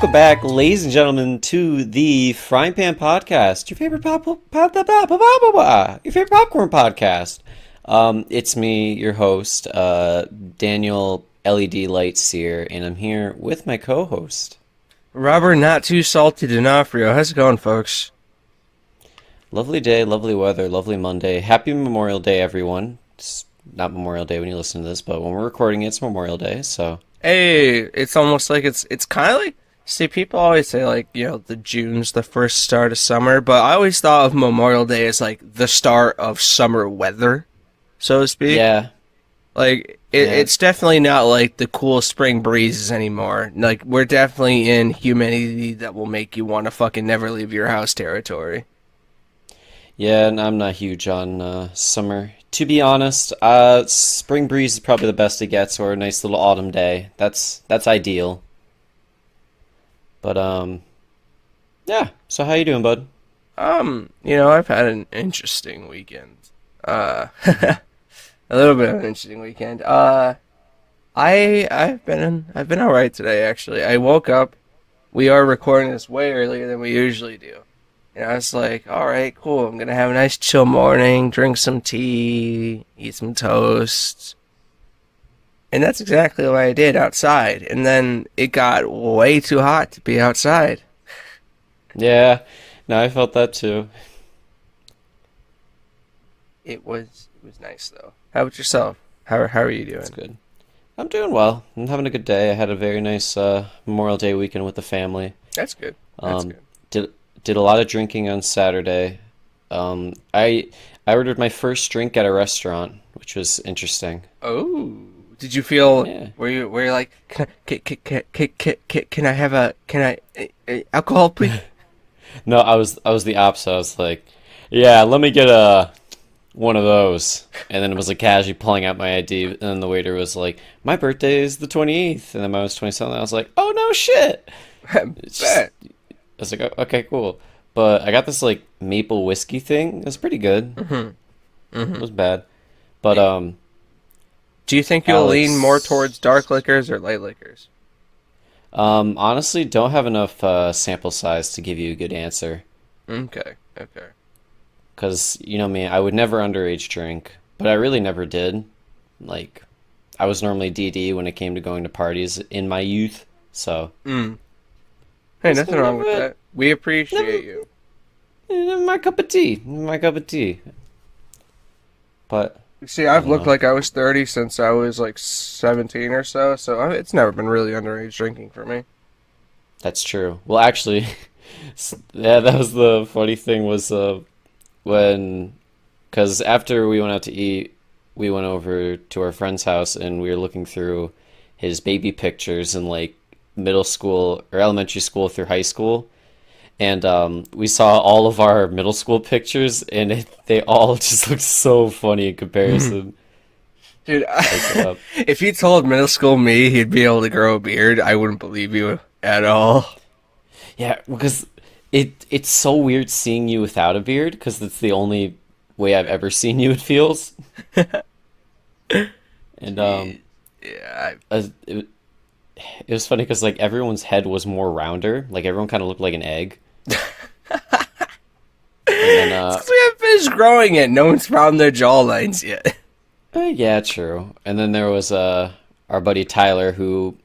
Welcome back, ladies and gentlemen, to the Frying Pan Podcast, your favorite your favorite popcorn podcast. It's me, your host, Daniel LED Lightseer, and I'm here with my co-host, Robert, not too salty D'Onofrio. How's it going, folks? Lovely day, lovely weather, lovely Monday. Happy Memorial Day, everyone. It's not Memorial Day when you listen to this, but when we're recording it, it's Memorial Day, so. Hey, it's almost like it's kind of like, see, people always say, like, you know, the June's the first start of summer, but I always thought of Memorial Day as, like, the start of summer weather, so to speak. Yeah. Like, it's definitely not, like, the cool spring breezes anymore. Like, we're definitely in humidity that will make you want to fucking never leave your house territory. Yeah, and I'm not huge on summer. To be honest, spring breeze is probably the best it gets, or a nice little autumn day. That's ideal. But yeah. So how you doing, bud? You know, I've had an interesting weekend. A little bit of an interesting weekend. I've been all right today, actually. I woke up. We are recording this way earlier than we usually do. And I was like, all right, cool. I'm going to have a nice chill morning, drink some tea, eat some toast. And that's exactly what I did outside. And then it got way too hot to be outside. Yeah. No, I felt that too. It was nice, though. How about yourself? How are you That's doing? good. I'm doing well. I'm having a good day. I had a very nice Memorial Day weekend with the family. That's good. That's Um, good. did a lot of drinking on Saturday. I ordered my first drink at a restaurant, which was interesting. Oh, did you feel? Yeah. Were you like, can I have alcohol, please? No, I was the opposite. I was like, yeah, let me get a one of those. And then it was like casually pulling out my ID, and then the waiter was like, my birthday is the 28th, and then mine was 27th. I was like, oh no shit. It's just, Bet. I was like, "Oh, okay, cool." But I got this like maple whiskey thing. It was pretty good. It was bad. But Do you think you'll lean more towards Alex, dark liquors or light liquors? honestly, don't have enough sample size to give you a good answer. Okay, okay. Because you know me, I would never underage drink, but I really never did. Like, I was normally DD when it came to going to parties in my youth. So, Mm. Hey, it's nothing wrong with never, that. We never appreciate you. my cup of tea. My cup of tea. But See, I I've don't looked know. like I was 30 since I was like 17 or so, it's never been really underage drinking for me. That's true. Well, actually, yeah, that was the funny thing was when, because after we went out to eat, we went over to our friend's house and we were looking through his baby pictures in like middle school or elementary school through high school. And we saw all of our middle school pictures, and they all just look so funny in comparison. Dude, Like, if you told middle school me he'd be able to grow a beard, I wouldn't believe you at all. yeah, because it's so weird seeing you without a beard, because it's the only way I've ever seen you. It feels, and Yeah, it was funny because like everyone's head was more rounder, like everyone kind of looked like an egg, and then it's because we haven't finished growing it. No one's found their jawlines yet. yeah, true. And then there was our buddy Tyler, who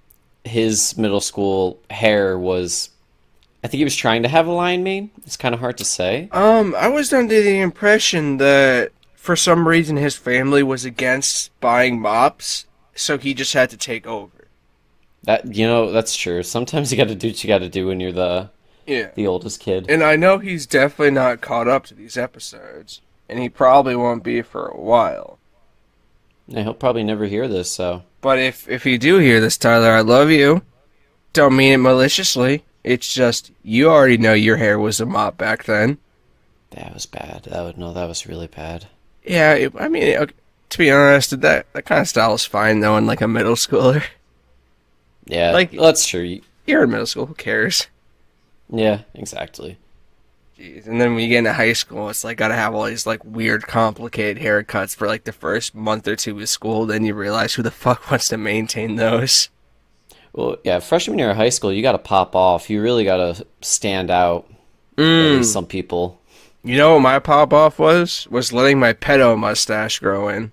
his middle school hair was, I think he was trying to have a lion mane. It's kind of hard to say. I was under the impression that for some reason his family was against buying mops, so he just had to take over. That that's true. Sometimes you got to do what you got to do when you're Yeah. the oldest kid. And I know he's definitely not caught up to these episodes, and he probably won't be for a while. Yeah, he'll probably never hear this, so But if you do hear this, Tyler, I love you. Don't mean it maliciously. It's just you already know your hair was a mop back then. that was bad. That was really bad. Yeah, to be honest, that kind of style is fine though in like a middle schooler. Yeah, Like that's true. you're in middle school, who cares? Yeah, exactly. Jeez. And then when you get into high school, it's like gotta have all these like weird, complicated haircuts for like the first month or two of school. Then you realize who the fuck wants to maintain those. Well, yeah, freshman year of high school, you got to pop off. You really got to stand out. At least Mm. some people. You know what my pop off was? Was letting my pedo mustache grow in.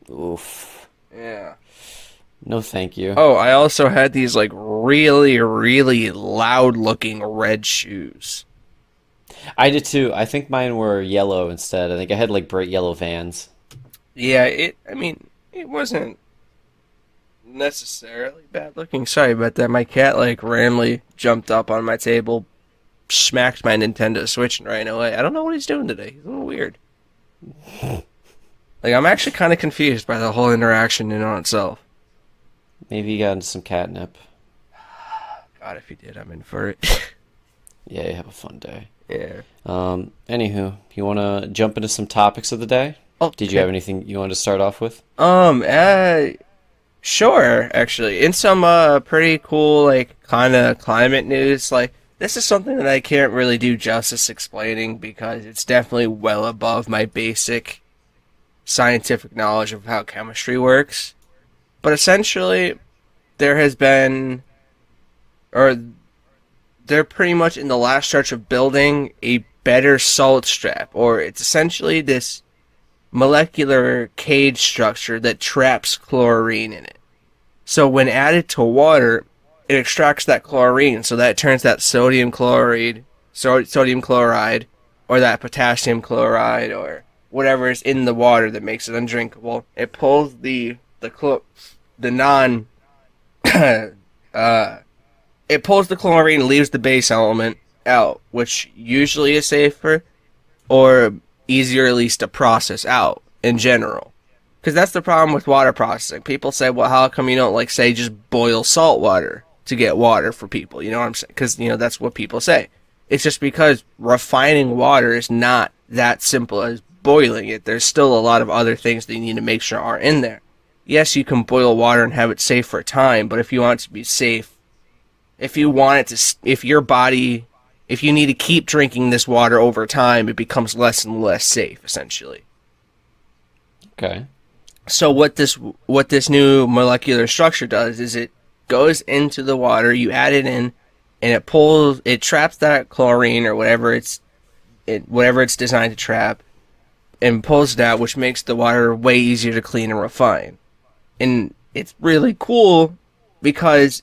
Oof. Yeah. No, thank you. Oh, I also had these like really, really loud looking red shoes. I did too. I think mine were yellow instead. I think I had like bright yellow Vans. Yeah, I mean, it wasn't necessarily bad looking. Sorry about that. My cat like randomly jumped up on my table, smacked my Nintendo Switch and ran away. I don't know what he's doing today. He's a little weird. Like I'm actually kind of confused by the whole interaction in on itself. Maybe you got into some catnip. God, if he did, I'm in for it. Yeah, you have a fun day. Yeah. Anywho, you want to jump into some topics of the day? Did you Okay. have anything you want to start off with? Um, uh, sure, actually. In some pretty cool like kind of climate news, like this is something that I can't really do justice explaining because it's definitely well above my basic scientific knowledge of how chemistry works. But essentially, there has been or they're pretty much in the last stretch of building a better salt strap, or it's essentially this molecular cage structure that traps chlorine in it. So when added to water, it extracts that chlorine, so that turns that sodium chloride, or that potassium chloride, or whatever is in the water that makes it undrinkable. It pulls the non uh it pulls the chlorine and leaves the base element out, which usually is safer or easier at least to process out in general. Because that's the problem with water processing. People say, well, how come you don't, like, say, just boil salt water to get water for people? You know what I'm saying? Because, that's what people say. It's just because refining water is not that simple as boiling it. There's still a lot of other things that you need to make sure are in there. Yes, you can boil water and have it safe for a time, but if you want it to be safe, if you want it to, if you need to keep drinking this water over time, it becomes less and less safe, essentially. Okay. So what this new molecular structure does is it goes into the water, you add it in, and it traps that chlorine or whatever it's designed to trap, and pulls it out, which makes the water way easier to clean and refine. And it's really cool because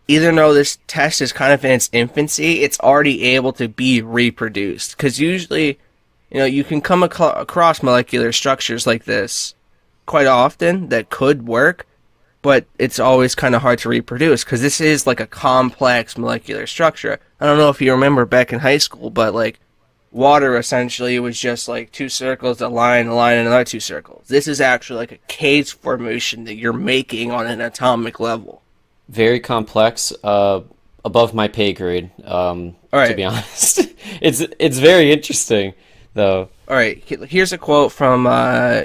even though this test is kind of in its infancy, it's already able to be reproduced. Because usually, you can come across molecular structures like this quite often that could work, but it's always kind of hard to reproduce because this is like a complex molecular structure. I don't know if you remember back in high school, but like water essentially was just like two circles, a line, and another two circles. This is actually like a cage formation that you're making on an atomic level. Very complex. Above my pay grade. All To right. be honest, it's very interesting though. All right, here's a quote from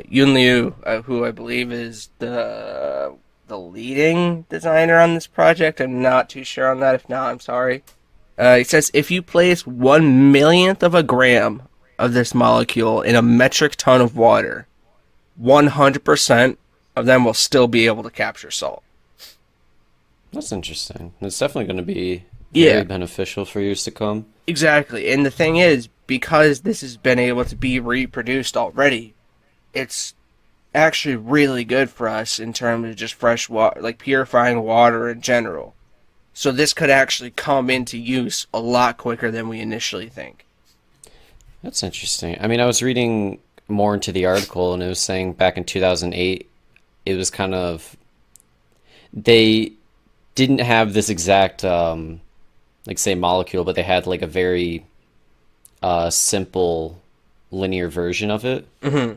Yun Liu, who I believe is the leading designer on this project. I'm not too sure on that. If not, I'm sorry. He says, if you place 1 millionth of a gram of this molecule in a metric ton of water, 100% of them will still be able to capture salt. That's interesting. It's definitely going to be very Yeah, beneficial for years to come. exactly. And the thing is, because this has been able to be reproduced already, it's actually really good for us in terms of just fresh water, like purifying water in general. So this could actually come into use a lot quicker than we initially think. That's interesting. I mean, I was reading more into the article, and it was saying back in 2008, it was kind of they didn't have this exact like say molecule, but they had like a very simple linear version of it, Hmm.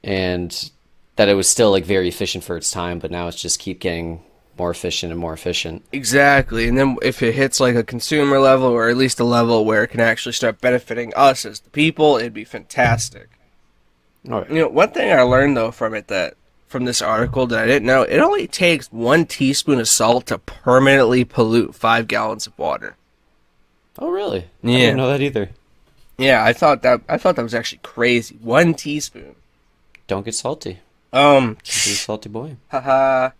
and that it was still like very efficient for its time, but now it's just keep getting more efficient and more efficient. Exactly. And then if it hits like a consumer level or at least a level where it can actually start benefiting us as the people, it'd be fantastic. All right. One thing I learned though from this article that I didn't know, it only takes 1 teaspoon of salt to permanently pollute 5 gallons of water. Oh, really? I didn't Yeah. know that either. Yeah, I thought that was actually crazy. 1 teaspoon. Don't get salty. Um, Be a salty boy. haha.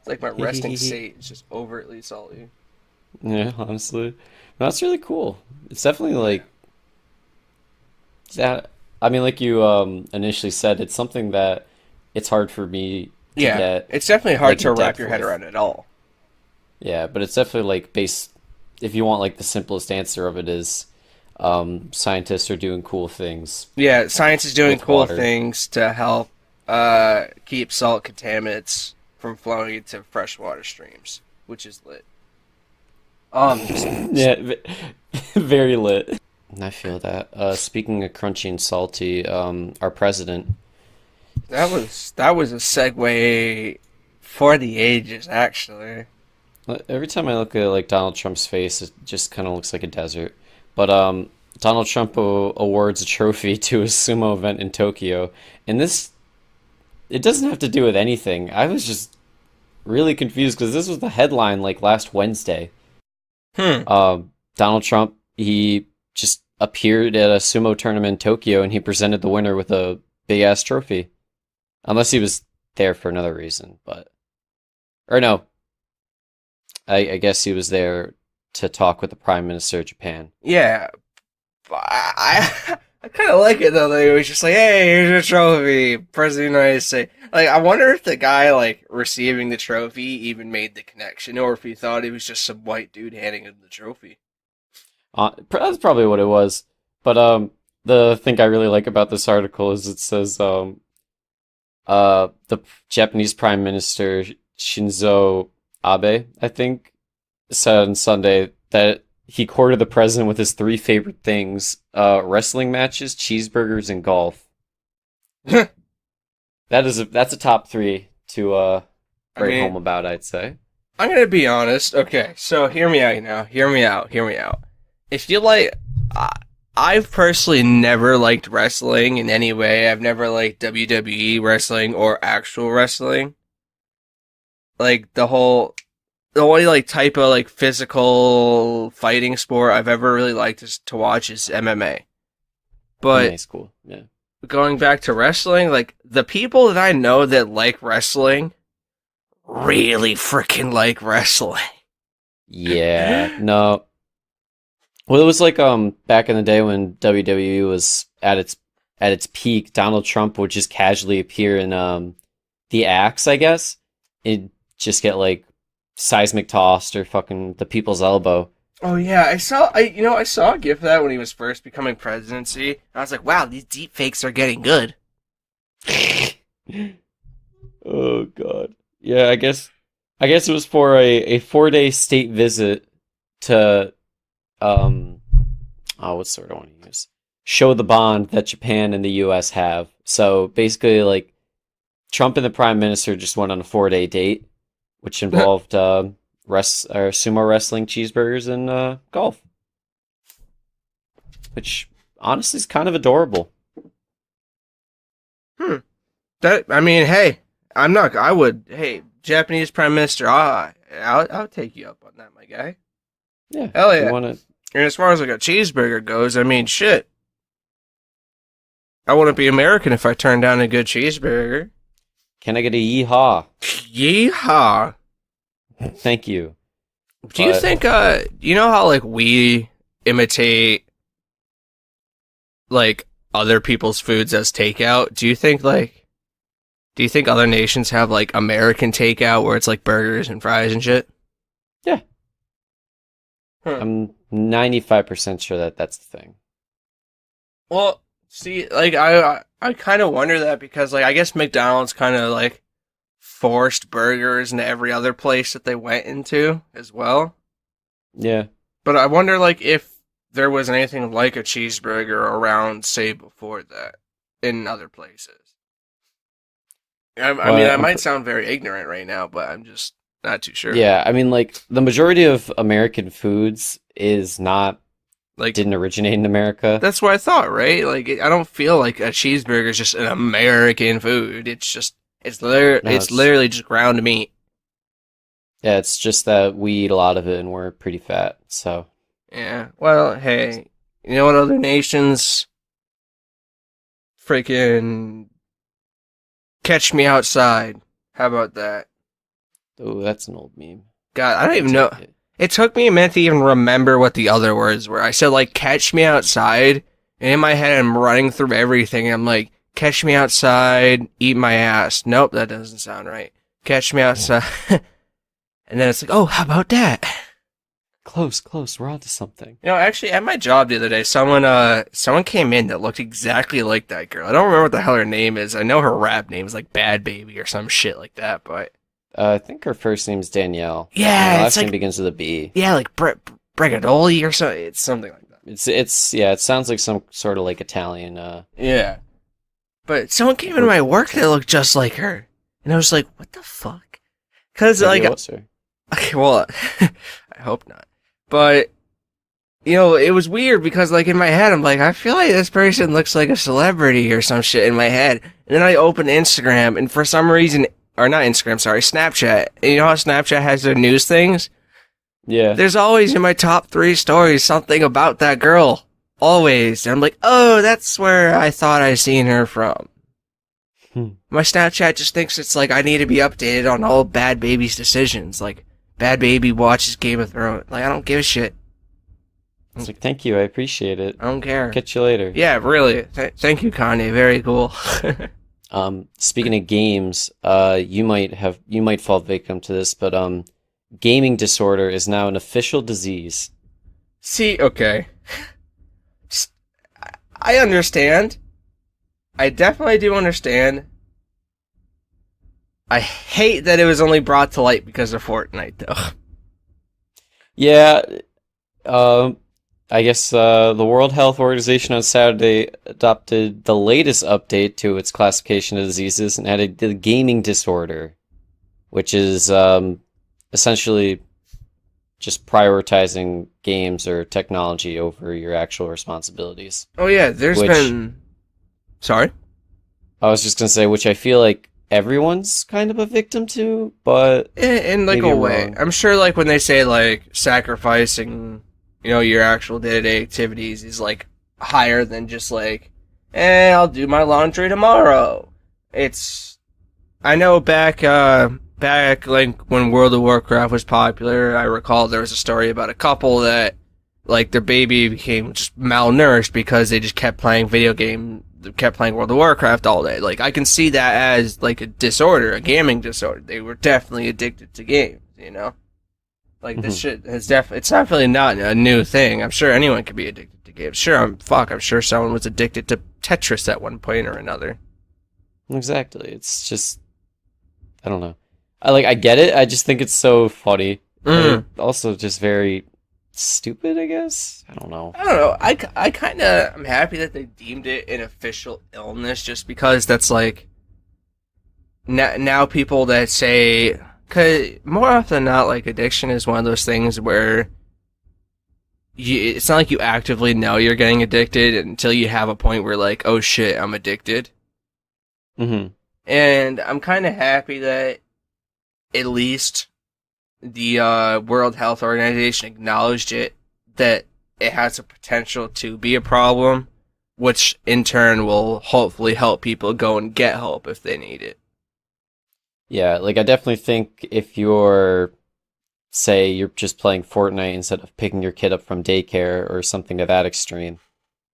It's like my resting state. It's just overtly salty. Yeah, honestly, no, that's really cool. It's definitely Yeah. like that. I mean, like you initially said, it's something that it's hard for me to Yeah. get It's definitely hard like to in wrap depth your head with. around at all. Yeah, but it's definitely like base. If you want like the simplest answer of it is, scientists are doing cool things Yeah, science is doing with cool water. things to help keep salt contaminants from flowing into freshwater streams, which is lit. Yeah, very lit. I feel that. Speaking of crunchy and salty, our president. That was a segue for the ages, actually. Every time I look at like Donald Trump's face, it just kind of looks like a desert. But Donald Trump awards a trophy to his sumo event in Tokyo, and this it doesn't have to do with anything. I was just really confused because this was the headline like last Wednesday. Hmm. Donald Trump he just appeared at a sumo tournament in Tokyo, and he presented the winner with a big ass trophy. Unless he was there for another reason, but or no, I guess he was there to talk with the Prime Minister of Japan. Yeah, but I kind of like it though. That he was just like, "Hey, here's your trophy, President of the United States." Like, I wonder if the guy like receiving the trophy even made the connection, or if he thought he was just some white dude handing him the trophy. That's probably what it was. But the thing I really like about this article is it says the Japanese Prime Minister Shinzo Abe, I think, said on Sunday that he courted the president with his three favorite things: wrestling matches, cheeseburgers, and golf. I That's a top three to write mean, home about, I'd say. I'm gonna be honest. Okay, so hear me out now. Hear me out. Hear me out. If you like, I, I've personally never liked wrestling in any way. I've never liked WWE wrestling or actual wrestling. Like the only like type of like physical fighting sport I've ever really liked is to watch is MMA. But Nice, cool. Yeah. going back to wrestling, like the people that I know that like wrestling really freaking like wrestling. Yeah. No. Well, it was like back in the day when WWE was at its peak, Donald Trump would just casually appear in the axe, I guess. It'd just get like seismic tossed or fucking the people's elbow. Oh yeah, I saw a gif of that when he was first becoming presidency. I was like, wow, these deep fakes are getting good. Oh God. Yeah, I guess it was for a 4 day state visit to um what's the word I want to use? Show the bond that Japan and the US have. So basically like Trump and the Prime Minister just went on a 4 day date, which involved sumo wrestling, cheeseburgers, and golf, which honestly is kind of adorable. Hmm. That I mean, hey, I'm not. I would. Hey, Japanese Prime Minister, I'll take you up on that, my guy. Yeah, Hell if you yeah. want to. And as far as like a cheeseburger goes, I mean, shit. I wouldn't be American if I turned down a good cheeseburger. Can I get a yeehaw? Yeehaw! Thank you. Do you But think? You know how like we imitate like other people's foods as takeout? Do you think other nations have like American takeout where it's like burgers and fries and shit? yeah, Huh. I'm 95% sure that that's the thing. Well, see, like I kind of wonder that because like I guess McDonald's kind of like forced burgers into every other place that they went into as well. Yeah. But I wonder like if there was anything like a cheeseburger around, say, before that in other places. I mean, Well, I might sound very ignorant right now, but I'm just not too sure. yeah, I mean, like the majority of American foods is not Like didn't originate in America. that's what I thought, right? Like I don't feel like a cheeseburger is just an American food. No, It's literally just ground meat. yeah, it's just that we eat a lot of it and we're pretty fat. So Yeah. Well, hey, you know what other nations freaking catch me outside? How about that? Oh, that's an old meme. God, I don't I even know. take it. It took me a minute to even remember what the other words were. I said like "catch me outside," and in my head I'm running through everything. I'm like, "Catch me outside, eat my ass." Nope, that doesn't sound right. Catch me outside, and then it's like, "Oh, how about that?" Close, close. We're onto something. Actually, at my job the other day, someone came in that looked exactly like that girl. I don't remember what the hell her name is. I know her rap name is like Bad Baby or some shit like that, but I think her first name's Danielle, and her yeah, it's last name like begins with a B. yeah, like Bregadoli or something. It's something like that. It's yeah. It sounds like some sort of like Italian. Yeah. But someone came into Or my work that looked just like her. And I was like, what the fuck? Because, maybe like, it was her. okay, well, I hope not. But, it was weird because, like, in my head, I'm like, I feel like this person looks like a celebrity or some shit in my head. And then I open Instagram, and for some reason, or not Instagram, sorry, Snapchat. And you know how Snapchat has their news things? Yeah. There's always in my top 3 stories something about that girl. Always. And I'm like, oh, that's where I thought I seen her from. Hmm. My Snapchat just thinks it's like I need to be updated on all Bad Baby's decisions. Like, Bad Baby watches Game of Thrones. Like, I don't give a shit. It's like, thank you, I appreciate it. I don't care. Catch you later. Yeah, really. Thank you, Kanye. Very cool. Speaking of games, you might fall victim to this, but gaming disorder is now an official disease. See, okay. I understand. I definitely do understand. I hate that it was only brought to light because of Fortnite, though. Yeah, um, I guess the World Health Organization on Saturday adopted the latest update to its classification of diseases and added the gaming disorder, which is essentially just prioritizing games or technology over your actual responsibilities. Oh yeah, there's Which been. Sorry. I was just gonna say, which I feel like everyone's kind of a victim to, but In like maybe a I'm way, wrong. I'm sure like when they say like sacrificing, your actual day-to-day activities is like higher than just like, I'll do my laundry tomorrow. It's I know back like when World of Warcraft was popular, I recall there was a story about a couple that like their baby became just malnourished because they just kept playing World of Warcraft all day. Like I can see that as like a disorder, a gaming disorder. They were definitely addicted to games. Like this Mhm. shit it's definitely not a new thing. I'm sure anyone could be addicted to games. Sure, I'm sure someone was addicted to Tetris at one point or another. Exactly. It's just I don't know. I get it. I just think it's so funny. Mm. Also just very stupid, I guess. I don't know. I don't know. I kind of am happy that they deemed it an official illness just because that's like now people that say cause more often than not like addiction is one of those things where it's not like you actively know you're getting addicted until you have a point where like oh shit I'm addicted. Hmm. And I'm kind of happy that at least the World Health Organization acknowledged that it has a potential to be a problem, which in turn will hopefully help people go and get help if they need it. Yeah, I definitely think if say you're just playing Fortnite instead of picking your kid up from daycare or something to that extreme,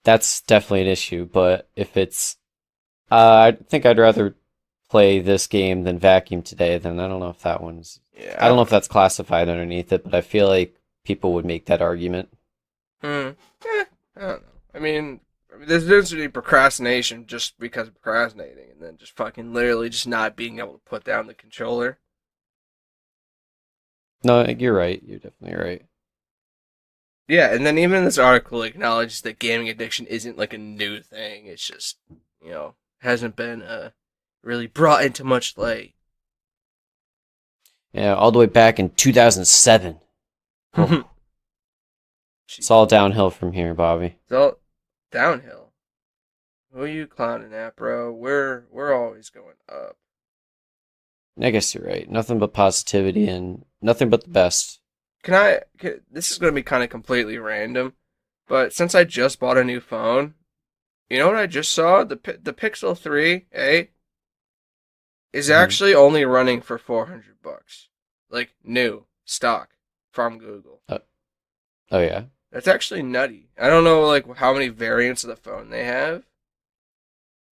that's definitely an issue. But if it's, I think I'd rather play this game than vacuum today, then I don't know if that one's, Yeah, I don't know if that's classified underneath it, but I feel like people would make that argument. Hmm. I don't know. I mean, there's a difference between procrastination just because of procrastinating, and then just fucking literally just not being able to put down the controller. No, you're right. You're definitely right. Yeah, and then even this article acknowledges that gaming addiction isn't like a new thing. It's just, hasn't been really brought into much light. Yeah, all the way back in 2007. Oh, it's all downhill from here, Bobby. It's all downhill. Who are you clowning at, bro? We're always going up. I guess you're right. Nothing but positivity and nothing but the best. This is going to be kind of completely random, but since I just bought a new phone, you know what I just saw? The Pixel 3, is Hmm. actually only running for $400. Like new stock from Google. Oh, oh yeah. That's actually nutty. I don't know like how many variants of the phone they have,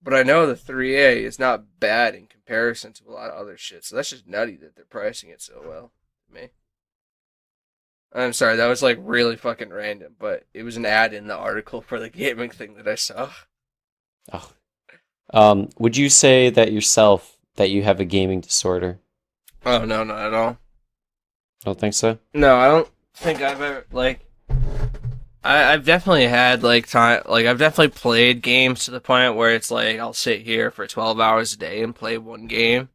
but I know the 3A is not bad in comparison to a lot of other shit. So that's just nutty that they're pricing it so well to me. I'm sorry, that was like really fucking random, but it was an ad in the article for the gaming thing that I saw. Oh. Would you say that yourself that you have a gaming disorder? Oh no, not at all. I don't think so. No, I don't think I've ever like. I've definitely had like time, like I've definitely played games to the point where it's like I'll sit here for 12 hours a day and play one game,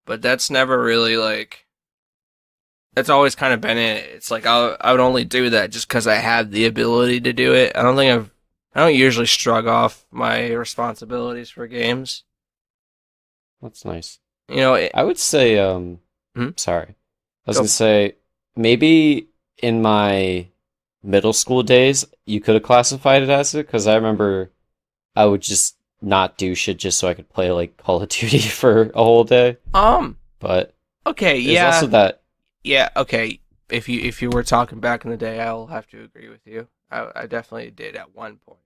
but that's never really like. That's always kind of been it. It's like I would only do that just because I have the ability to do it. I don't usually shrug off my responsibilities for games. That's nice. You know, it, I would say, Hmm? sorry. I was Go. gonna say maybe in my middle school days you could have classified it as it because I remember I would just not do shit just so I could play like Call of Duty for a whole day. Um. But Okay. there's also Yeah. that. Yeah. Okay. If you were talking back in the day, I'll have to agree with you. I definitely did at one point.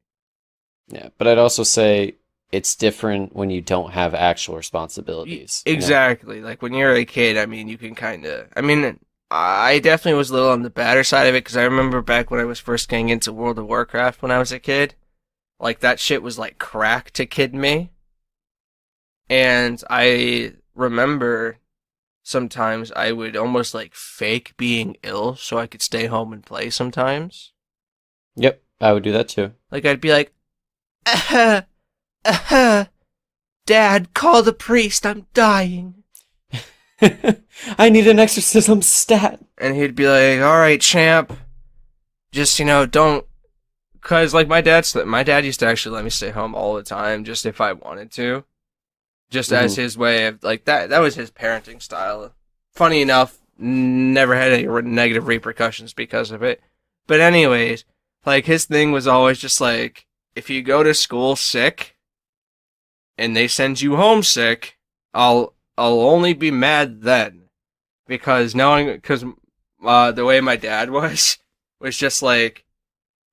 Yeah, but I'd also say it's different when you don't have actual responsibilities, you know? Exactly. Like when you're a kid, I mean, you can kind of. I mean, I definitely was a little on the badder side of it because I remember back when I was first getting into World of Warcraft when I was a kid. Like that shit was like crack to kid me. And I remember sometimes I would almost like fake being ill so I could stay home and play sometimes. Yep, I would do that too. Like I'd be like, uh Dad, call the priest, I'm dying. I need an exorcism stat. And he'd be like, all right, champ, just, don't. Because, like, my dad used to actually let me stay home all the time just if I wanted to. Just as Hmm. his way of, like, that was his parenting style. Funny enough, never had any negative repercussions because of it. But, anyways, like, his thing was always just like, if you go to school sick and they send you home sick, I'll only be mad then. Because the way my dad was just like,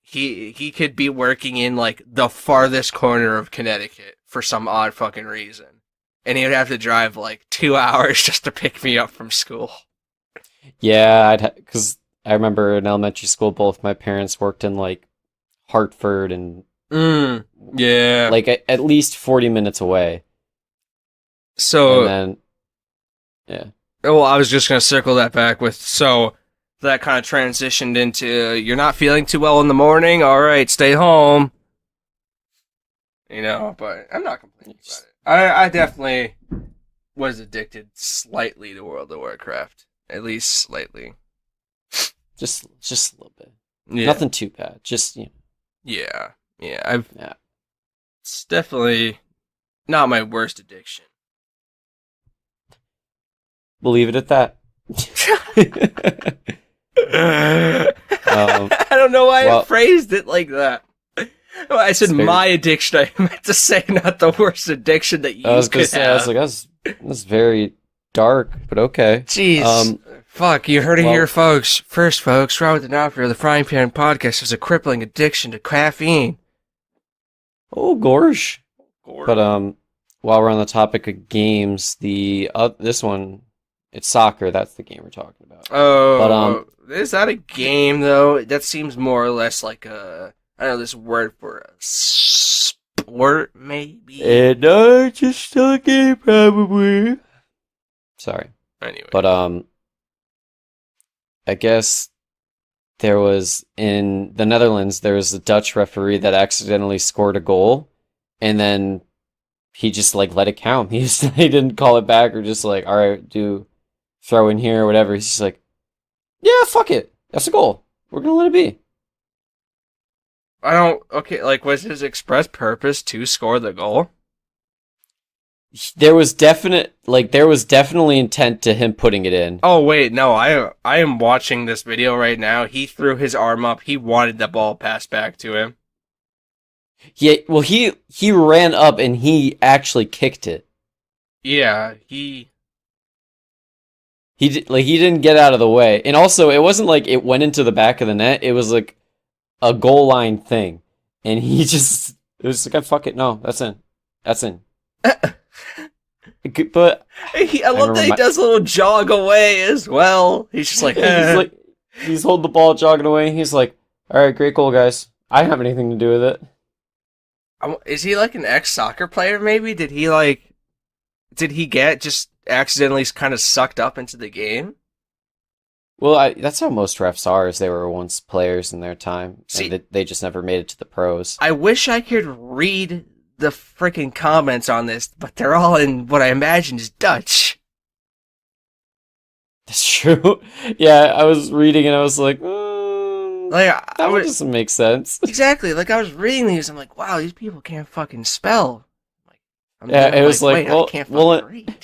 he could be working in like the farthest corner of Connecticut for some odd fucking reason, and he would have to drive like 2 hours just to pick me up from school. Yeah, because I remember in elementary school, both my parents worked in like Hartford and Yeah. like at least 40 minutes away. And So, then, yeah. well, I was just gonna circle that back with so that kind of transitioned into you're not feeling too well in the morning. All right, stay home. But I'm not complaining about it. I definitely was addicted slightly to World of Warcraft, at least slightly. Just a little bit. Yeah. Nothing too bad. Just, Yeah, yeah. yeah. It's definitely not my worst addiction. We'll leave it at that. I don't know why I well, phrased it like that. Well, I said it's very, my addiction. I meant to say not the worst addiction that I you was gonna could say, I was have. like, that's very dark, but okay. Jeez. Fuck, you heard it Well, here, folks. First, folks, Robert the Knopfler, the Frying Pan Podcast, has a crippling addiction to caffeine. oh, gosh. Gordon. But, while we're on the topic of games, this one, it's soccer. That's the game we're talking about. But, Oh, is that a game, though? That seems more or less like I don't know this word for a sport, maybe? no, it's just still a game, probably. Sorry. Anyway. But, I guess there was in the Netherlands, there was a Dutch referee that accidentally scored a goal, and then he just like let it count. He didn't call it back or just like, all right, do throw in here or whatever. He's just like, yeah, fuck it, that's a goal. We're gonna let it be. Okay, like, was his express purpose to score the goal? There was definitely intent to him putting it in. Oh, wait, no, I am watching this video right now. He threw his arm up. He wanted the ball passed back to him. He ran up and he actually kicked it. Yeah, He he didn't get out of the way, and also it wasn't like it went into the back of the net. It was like a goal line thing, and he just it was like, fuck it, no, that's in. But I I love remember that he my does a little jog away as well. He's just like, he's eh. like he's holding the ball, jogging away. He's like, all right, great goal, guys. I don't have anything to do with it. Is he like an ex-soccer player maybe? Did he get just accidentally kind of sucked up into the game? Well, that's how most refs are, is they were once players in their time, and See, they just never made it to the pros. I wish I could read the freaking comments on this, but they're all in what I imagine is Dutch. That's true. Yeah, I was reading and I was like, Like I that one was doesn't make sense. exactly like I was reading these. I'm like, wow, these people can't fucking spell. Like Yeah, it I'm was like, like, wait, I can't well, fucking read.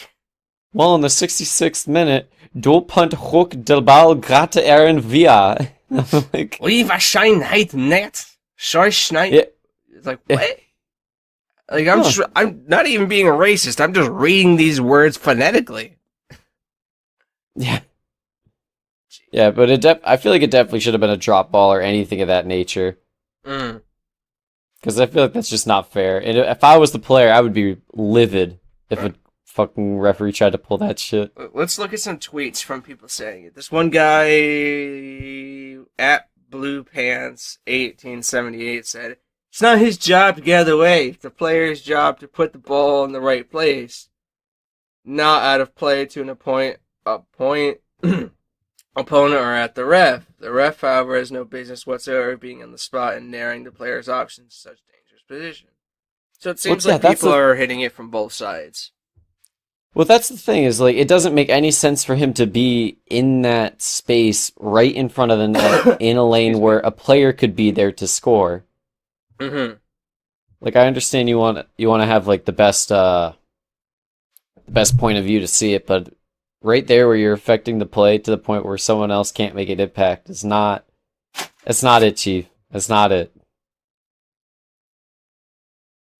well, in the 66th minute, Doelpunt hook del Ball gratte in via. I'm like, Wie Wahrscheinlichkeit net? Scheißschneid. yeah, It's like yeah, what? Like huh, I'm not even being racist. I'm just reading these words phonetically. yeah, yeah. But I feel like it definitely should have been a drop ball or anything of that nature, Mm. because I feel like that's just not fair. And if I was the player, I would be livid if a fucking referee tried to pull that shit. Let's look at some tweets from people saying it. This one guy at Blue Pants 1878 said, "It's not his job to get out of the way. It's the player's job to put the ball in the right place, not out of play to an opponent or at the ref. The ref, however, has no business whatsoever being on the spot and narrowing the player's options in such dangerous position." So it Well, seems yeah, like people are hitting it from both sides. well, that's the thing is like it doesn't make any sense for him to be in that space right in front of the net in a lane Excuse me. where a player could be there to score. Mm-hmm. Like I understand you want to have like the best point of view to see it, but right there where you're affecting the play to the point where someone else can't make an impact is not that's not it, Chief. That's not it.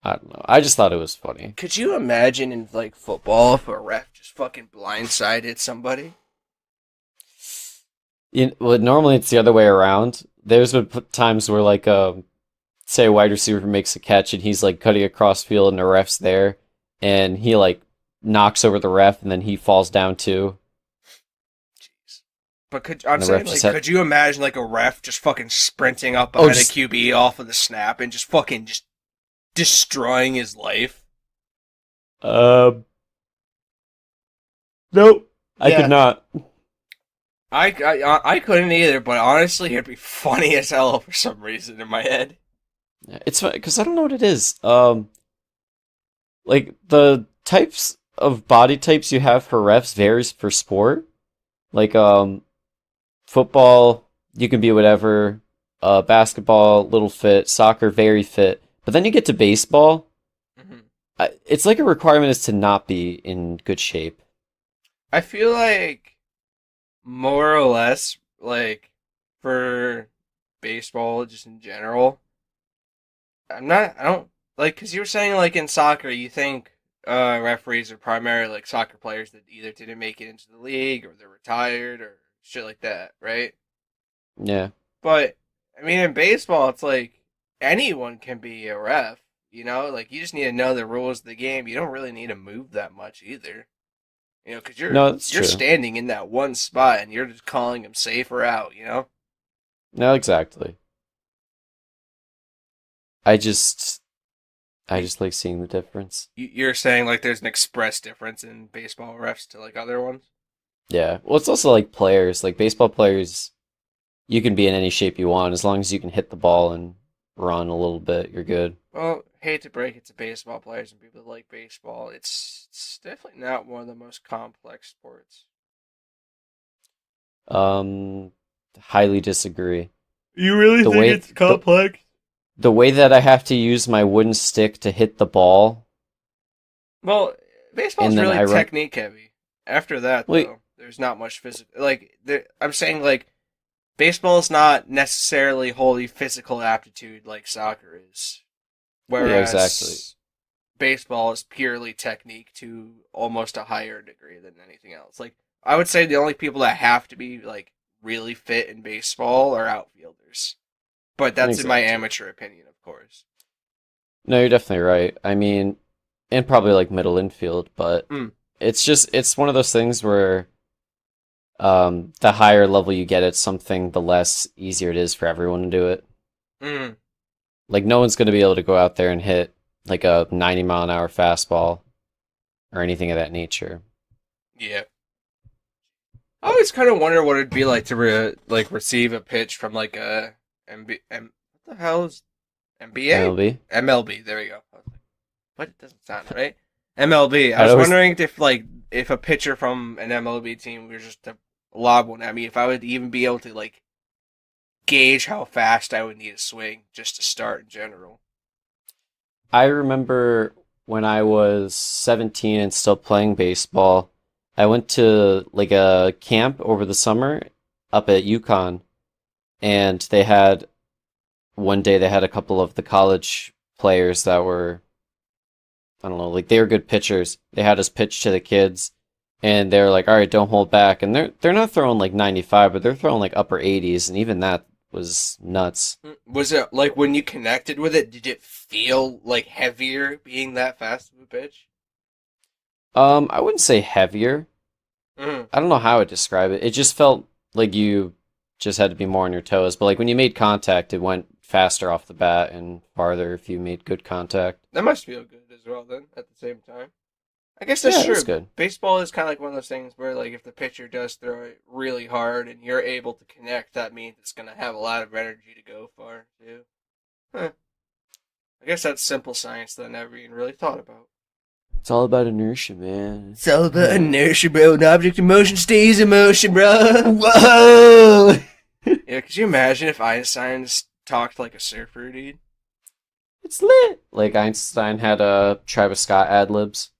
I don't know. I just thought it was funny. Could you imagine in like football if a ref just fucking blindsided somebody? Well, normally it's the other way around. There's been times where like say a wide receiver makes a catch and he's like cutting across field and the ref's there and he like knocks over the ref and then he falls down too. Jeez. But I'm And the saying ref just like, could you imagine like a ref just fucking sprinting up oh behind a just QB off of the snap and just fucking just destroying his life? um nope. I could Yeah, not. I couldn't either, but honestly, it'd be funny as hell for some reason in my head. Yeah, it's because I don't know what it is. Like the types of body types you have for refs varies per sport. Like football, you can be whatever. Basketball, little fit. Soccer, very fit. But then you get to baseball. Hmm. It's like a requirement is to not be in good shape. I feel like more or less like for baseball just in general. I don't like because you were saying like in soccer, you think referees are primarily like soccer players that either didn't make it into the league or they're retired or shit like that, right? Yeah. But I mean, in baseball, it's like anyone can be a ref. You know, like you just need to know the rules of the game. You don't really need to move that much either. You know, because No, that's you're true. standing in that one spot and you're just calling them safe or out. You know. No, exactly. I just I just like seeing the difference. You're saying like there's an express difference in baseball refs to like other ones. Yeah. Well, it's also like players, like baseball players, you can be in any shape you want as long as you can hit the ball and run a little bit, you're good. Well, hate to break it to baseball players and people that like baseball, it's definitely not one of the most complex sports. Um, highly disagree. You really The think way it's complex? the way that I have to use my wooden stick to hit the ball, Well, baseball's and then really I run. technique heavy. After that, Wait, though, there's not much physical. Like, I'm saying, like, baseball is not necessarily wholly physical aptitude like soccer is. well, yeah, exactly. Whereas baseball is purely technique to almost a higher degree than anything else. Like I would say the only people that have to be like really fit in baseball are outfielders. But that's in my Exactly. amateur opinion, of course. No, you're definitely right. I mean, and probably like middle infield, but Mm, it's one of those things where the higher level you get at something, the less easier it is for everyone to do it. mm, Like no one's going to be able to go out there and hit like a 90-mile-an-hour fastball or anything of that nature. yeah. I always kind of wonder what it'd be like to receive a pitch from like a what the hell is NBA? MLB. MLB. There we go. What? It doesn't sound right. MLB. I I'd was always wondering if a pitcher from an MLB team was just to lob one at me, if I would even be able to like gauge how fast I would need to swing just to start in general. I remember when I was 17 and still playing baseball, I went to like a camp over the summer up at Yukon, and they had one day they had a couple of the college players that were, I don't know, like they were good pitchers. They had us pitch to the kids, and they were like, "All right, don't hold back." And they're not throwing like 95, but they're throwing like upper 80s, and even that was nuts. Was it like when you connected with it? Did it feel like heavier being that fast of a pitch? I wouldn't say heavier. Mm. I don't know how to describe it. It just felt like you just had to be more on your toes. But like when you made contact, it went faster off the bat and farther if you made good contact. That must feel good as well. Then at the same time, I guess that's Yeah, it was true. good. Baseball is kind of like one of those things where, like, if the pitcher does throw it really hard and you're able to connect, that means it's gonna have a lot of energy to go far too. Huh. I guess that's simple science that I never even really thought about. It's all about inertia, man. It's all about inertia, bro. An object in motion stays in motion, bro. Whoa! Yeah, could you imagine if Einstein just talked like a surfer, dude? It's lit. Like Einstein had Travis Scott ad libs.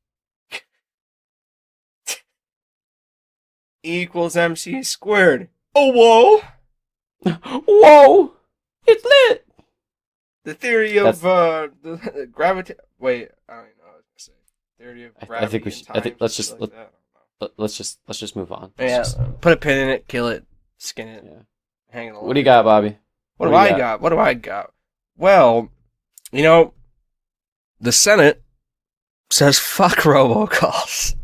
E equals MC squared. Oh, whoa! Whoa! It's lit. The theory of That's. the gravity. Wait, I don't even know what I was gonna say. Theory of I think gravity we and should. I time, think some shit like that. let's just move on. I don't know. Yeah, put a pin in it, kill it, skin it, Yeah. hang it What do you alive. got, Bobby? What What do do you I got? got? What do I got? Well, you know, the Senate says fuck robocalls.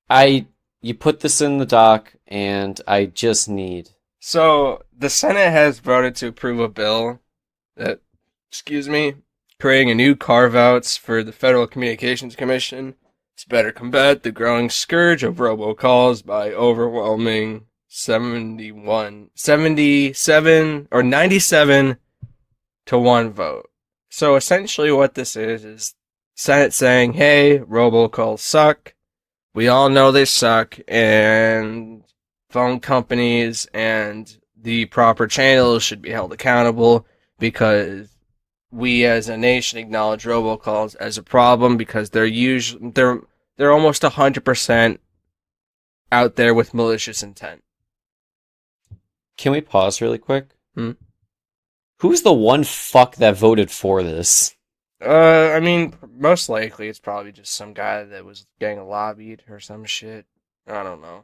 I you put this in the doc, and I just need. So the Senate has voted to approve a bill that, excuse me, creating a new carve-outs for the Federal Communications Commission to better combat the growing scourge of robocalls by overwhelming 77 or 97 to 1 vote. So essentially what this is Senate saying, hey, robocalls suck. We all know they suck, and phone companies and the proper channels should be held accountable because we as a nation acknowledge robocalls as a problem because they're almost 100% out there with malicious intent. Can we pause really quick? Hmm? Who's the one fuck that voted for this? I mean, most likely it's probably just some guy that was getting lobbied or some shit. I don't know.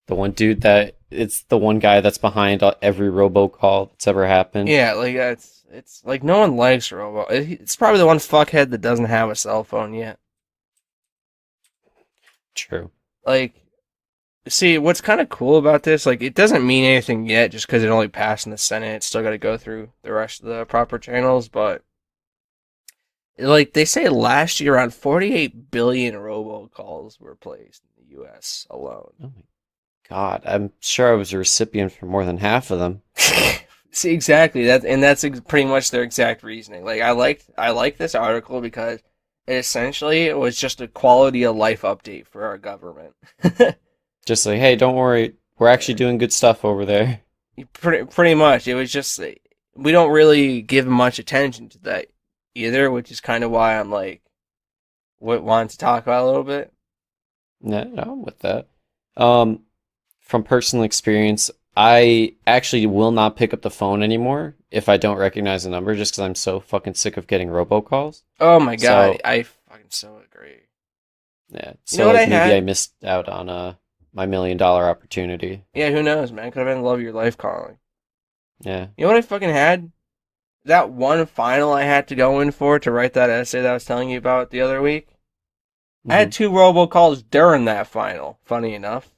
The one dude that it's the one guy that's behind every robocall that's ever happened. Yeah, like it's like no one likes Robo. It's probably the one fuckhead that doesn't have a cell phone yet. True. Like, see, what's kind of cool about this, like, it doesn't mean anything yet just because it only passed in the Senate. It's still got to go through the rest of the proper channels, but like they say last year, around 48 billion robocalls were placed in the U.S. alone. Oh my God, I'm sure I was a recipient for more than half of them. See, exactly that's pretty much their exact reasoning. Like, I like this article because it was just a quality of life update for our government. Just like, hey, don't worry, we're actually doing good stuff over there. Pretty much, it was just we don't really give much attention to that either, which is kind of why I'm like, wanting to talk about it a little bit. Yeah, no, I'm with that. Um, from personal experience, I actually will not pick up the phone anymore if I don't recognize the number, just because I'm so fucking sick of getting robocalls. Oh my god, So I fucking so agree. yeah, You know so what I like maybe I had? missed out on my $1 million opportunity. Yeah, who knows, man? Could have been the love of your life calling. Yeah. You know what I fucking had? That one final I had to go in for to write that essay that I was telling you about the other week. I Hmm. had 2 robocalls during that final, funny enough.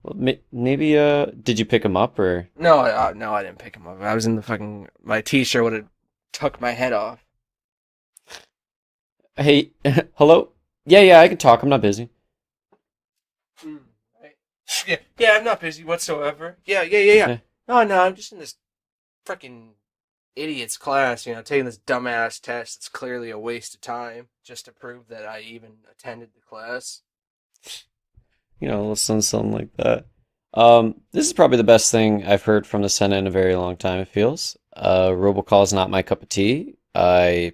Well, maybe did you pick him up or? No, no, I didn't pick him up. I was in the fucking... My t-shirt would have tucked my head off. Hey, hello? Yeah, I can talk. I'm not busy. Right. Yeah, I'm not busy whatsoever. Yeah. Yeah. No, I'm just in this freaking idiot's class, taking this dumbass test. It's clearly a waste of time just to prove that I even attended the class. Something like that. This is probably the best thing I've heard from the Senate in a very long time, it feels. Robocall is not my cup of tea. I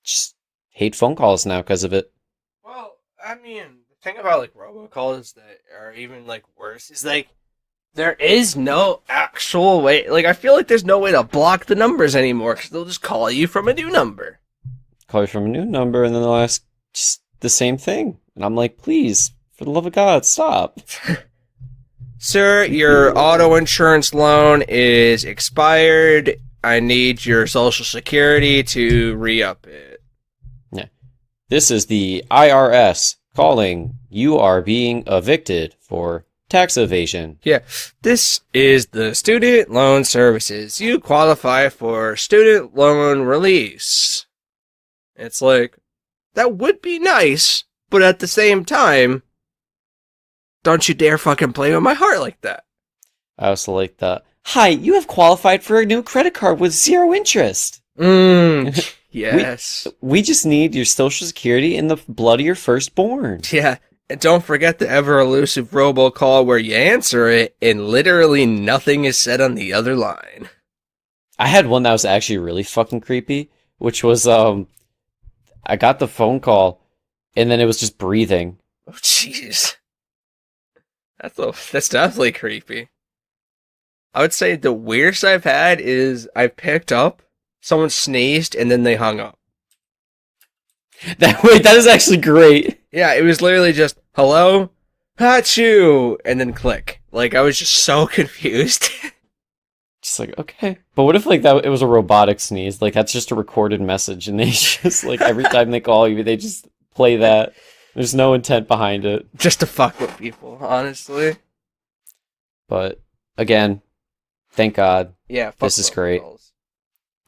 just hate phone calls now because of it. Well, I mean, the thing about like robocalls that are even like worse is like there is no actual way. Like I feel like there's no way to block the numbers anymore because they'll just call you from a new number. Call you from a new number and then they'll ask just the same thing. And I'm like, please, for the love of God, stop. Sir, your auto insurance loan is expired. I need your social security to re-up it. Yeah. This is the IRS calling. You are being evicted for tax evasion. Yeah, this is the student loan services. You qualify for student loan release. It's like, that would be nice, but at the same time, don't you dare fucking play with my heart like that. I also like that. Hi, you have qualified for a new credit card with 0 interest. Yes. We just need your social security and the blood of your firstborn. Yeah, and don't forget the ever elusive robocall where you answer it and literally nothing is said on the other line. I had one that was actually really fucking creepy, which was I got the phone call and then it was just breathing. Oh, jeez. That's definitely creepy. I would say the weirdest I've had is I picked up, someone sneezed, and then they hung up. That is actually great. Yeah, it was literally just, hello? Achoo! And then click. Like, I was just so confused. Just like, okay. But what if like that it was a robotic sneeze? Like that's just a recorded message and they just like every time they call you, they just play that. There's no intent behind it. Just to fuck with people, honestly. But again, thank God. Yeah, fuck This is great. calls.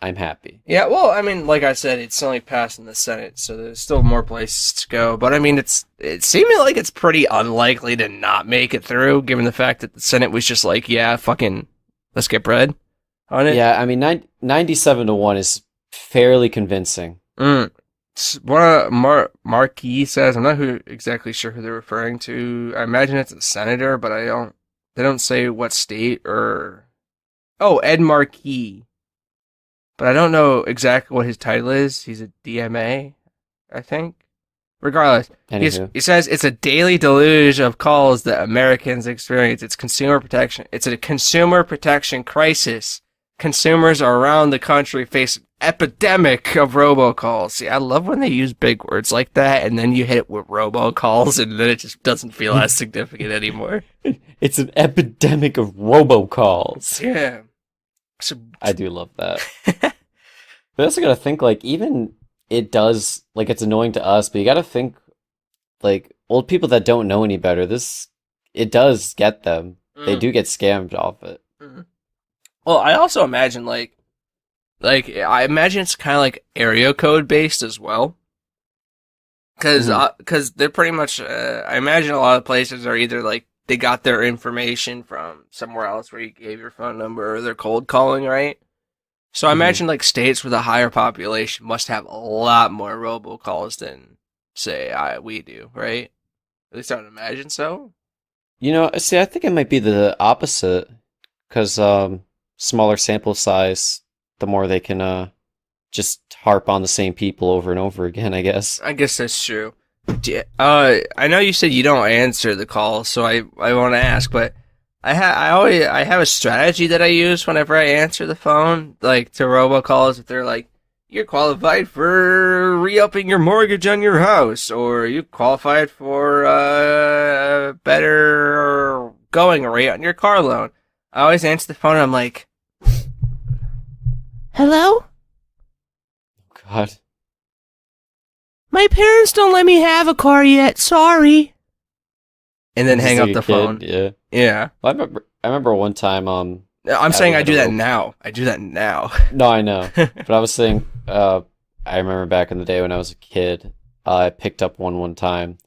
I'm happy. Yeah, well, I mean, like I said, it's only passed in the Senate, so there's still more places to go. But I mean, it's seeming like it's pretty unlikely to not make it through, given the fact that the Senate was just like, yeah, fucking, let's get bread on it. Yeah, I mean, 97-1 is fairly convincing. What Marquis says, I'm not exactly sure who they're referring to. I imagine it's a senator, but they don't say what state or... Oh, Ed Marquis. But I don't know exactly what his title is. He's a DMA, I think. Regardless, he says it's a daily deluge of calls that Americans experience. It's consumer protection. It's a consumer protection crisis. Consumers around the country face an epidemic of robocalls. See, I love when they use big words like that, and then you hit it with robocalls, and then it just doesn't feel as significant anymore. It's an epidemic of robocalls. Yeah. So, I do love that. But also gotta think, like, even it does, like, it's annoying to us, but you gotta think, like, old people that don't know any better, it does get them. They do get scammed off it. Well, I also imagine, like I imagine it's kind of like area code based as well. Because they're pretty much, I imagine a lot of places are either, like, they got their information from somewhere else where you gave your phone number, or they're cold calling, right? So I imagine, like, states with a higher population must have a lot more robocalls than, say, we do, right? At least I would imagine so. See, I think it might be the opposite, because smaller sample size, the more they can just harp on the same people over and over again, I guess. I guess that's true. I know you said you don't answer the calls, so I want to ask, but I have a strategy that I use whenever I answer the phone, like to robocalls. If they're like, you're qualified for re-upping your mortgage on your house, or you qualified for a better going rate on your car loan. I always answer the phone and I'm like, hello? God. My parents don't let me have a car yet, sorry. And then Just hang like up a the kid, phone. yeah. Yeah. Well, I remember one time, I'm saying we I had a do that rope. now. I do that now. No, I know. But I was saying, I remember back in the day when I was a kid, I picked up one time,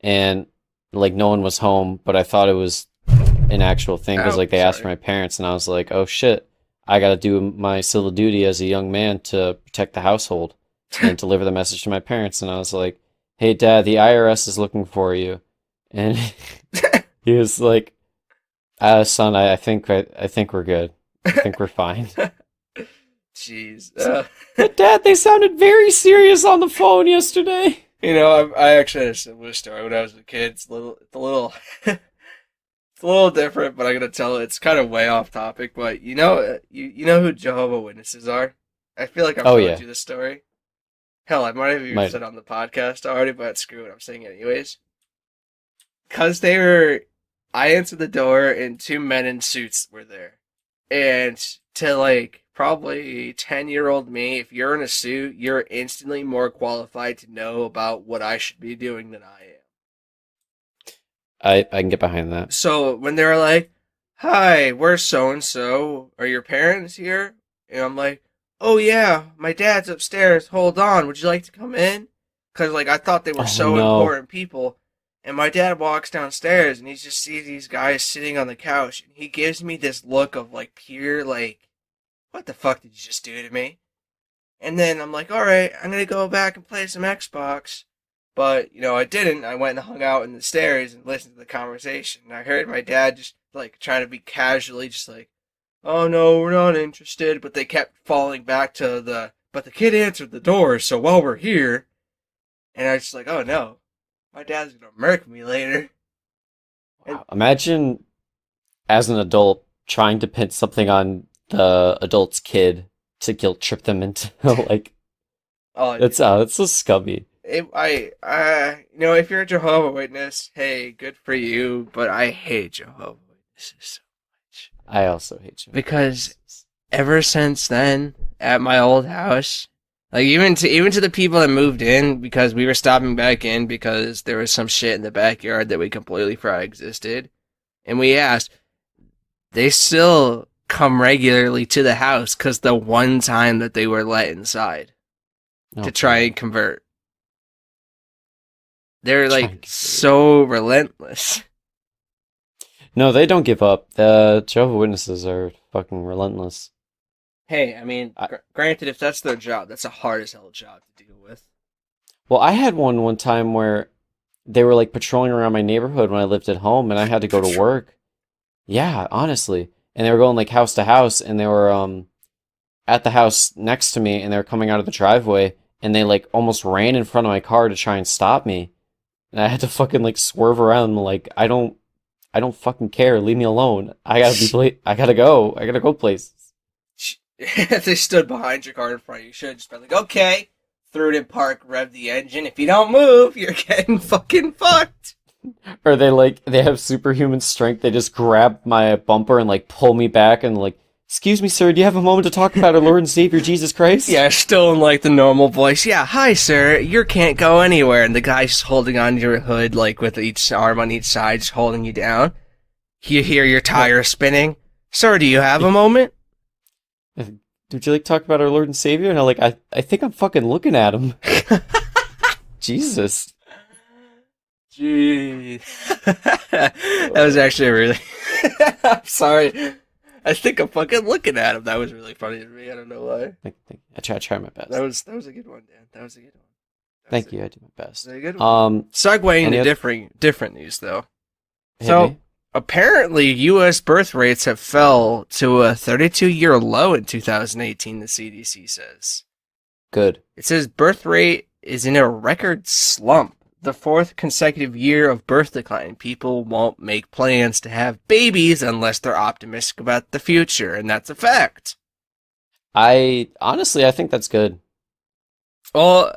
and like no one was home, but I thought it was an actual thing because Oh, like they asked for sorry. my parents, and I was like, oh shit, I gotta do my civil duty as a young man to protect the household and deliver the message to my parents. And I was like, hey dad, the IRS is looking for you. And he was like, son, I think we're good. I think we're fine. Jeez. But dad, they sounded very serious on the phone yesterday. I actually had a similar story when I was a kid. It's a little different, but I'm gonna tell it. It's kind of way off topic, but you know who Jehovah Witnesses are? I feel like I've Oh told yeah, you this story. Hell, I might have even might said it on the podcast already, but screw it, I'm saying it anyways. Cause I answered the door and two men in suits were there, and to like probably 10-year-old me, if you're in a suit, you're instantly more qualified to know about what I should be doing than I am. I can get behind that. So when they were like, "Hi, we're so and so. Are your parents here?" And I'm like, "Oh yeah, my dad's upstairs. Hold on. Would you like to come in?" Because like I thought they were Oh so no. important people. And my dad walks downstairs and he just sees these guys sitting on the couch and he gives me this look of like pure like, what the fuck did you just do to me? And then I'm like, all right, I'm gonna go back and play some Xbox. But I didn't. I went and hung out in the stairs and listened to the conversation. And I heard my dad just like trying to be casually, just like, "Oh no, we're not interested." But they kept falling back to But the kid answered the door, so while we're here, and I was just like, "Oh no, my dad's gonna murk me later." And Wow. Imagine as an adult trying to pin something on the adult's kid to guilt trip them into like oh, that's so scummy. if you're a Jehovah Witness, hey, good for you. But I hate Jehovah Witnesses so much I also hate you. because ever since then at my old house, like even to the people that moved in, because we were stopping back in because there was some shit in the backyard that we completely forgot existed, and we asked, they still come regularly to the house because the one time that they were let inside Oh, to try God. and convert, they're like Trying to convert. so relentless. No, they don't give up. The Jehovah Witnesses are fucking relentless. Hey, I mean, I, granted, if that's their job, that's a hard as hell job to deal with. well, I had one time where they were like patrolling around my neighborhood when I lived at home, and I had to go to work. Yeah, honestly. And they were going like house to house, and they were at the house next to me, and they were coming out of the driveway, and they like almost ran in front of my car to try and stop me, and I had to fucking like swerve around, like I don't fucking care, leave me alone. I gotta go, I gotta go places. If they stood behind your car in front of you, you should have just been like, okay, threw it in park, rev the engine. If you don't move, you're getting fucking fucked. Or they have superhuman strength. They just grab my bumper and like pull me back and like, excuse me, sir, do you have a moment to talk about our Lord and Savior Jesus Christ? Yeah, still in like the normal voice. Yeah, hi, sir. You can't go anywhere. And the guy's just holding on to your hood, like with each arm on each side, just holding you down. You hear your No. tires spinning. Sir, do you have a moment? Would you like to talk about our Lord and Savior? And I'm like, I think I'm fucking looking at him. Jesus. Jeez. That was actually a really. I'm sorry. I think I'm fucking looking at him. That was really funny to me. I don't know why. I try my best. That was a good one, Dan. That was a good one. Thank you. I do my best. That was a good one. Segueing Any into other different news though. hit So me? apparently, U.S. birth rates have fell to a 32-year low in 2018. The CDC says. Good. It says birth rate is in a record slump. The fourth consecutive year of birth decline. People won't make plans to have babies unless they're optimistic about the future, and that's a fact. I honestly I think that's good. Well,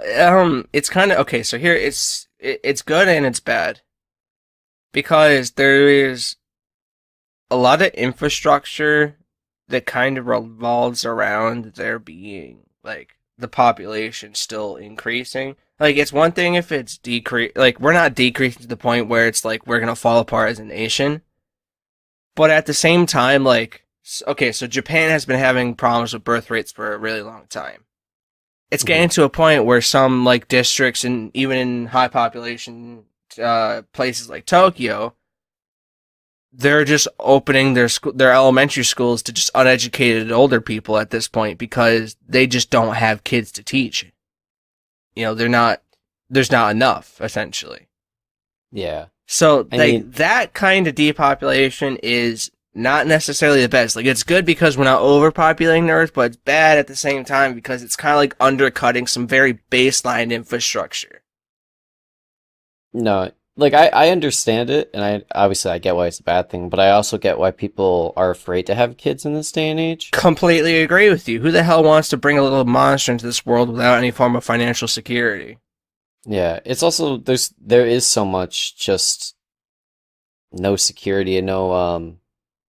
it's kind of okay. So here, it's good and it's bad because there is a lot of infrastructure that kind of revolves around there being like the population still increasing. Like it's one thing if it's decrease, like we're not decreasing to the point where it's like we're gonna fall apart as a nation, but at the same time, like okay, so Japan has been having problems with birth rates for a really long time. It's Hmm. getting to a point where some like districts and even in high population places like Tokyo, they're just opening their elementary schools to just uneducated older people at this point because they just don't have kids to teach. You know, they're not there's not enough essentially. Yeah. So I like mean, that kind of depopulation is not necessarily the best. Like it's good because we're not overpopulating the earth, but it's bad at the same time because it's kind of like undercutting some very baseline infrastructure. no, like I understand it, and I get why it's a bad thing, but I also get why people are afraid to have kids in this day and age. Completely agree with you. Who the hell wants to bring a little monster into this world without any form of financial security? Yeah, it's also there is so much just no security and no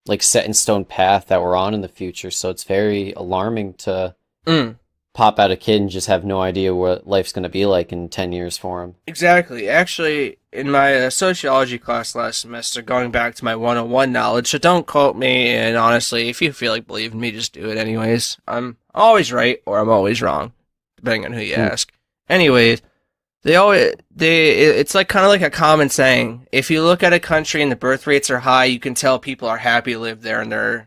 like set in stone path that we're on in the future, so it's very alarming to Mm. pop out a kid and just have no idea what life's going to be like in 10 years for him. Exactly. Actually, in my sociology class last semester, going back to my 101 knowledge, so don't quote me, and honestly, if you feel like believing me, just do it anyways. I'm always right, or I'm always wrong, depending on who you Hmm. ask. Anyways, it's like kind of like a common saying. If you look at a country and the birth rates are high, you can tell people are happy to live there and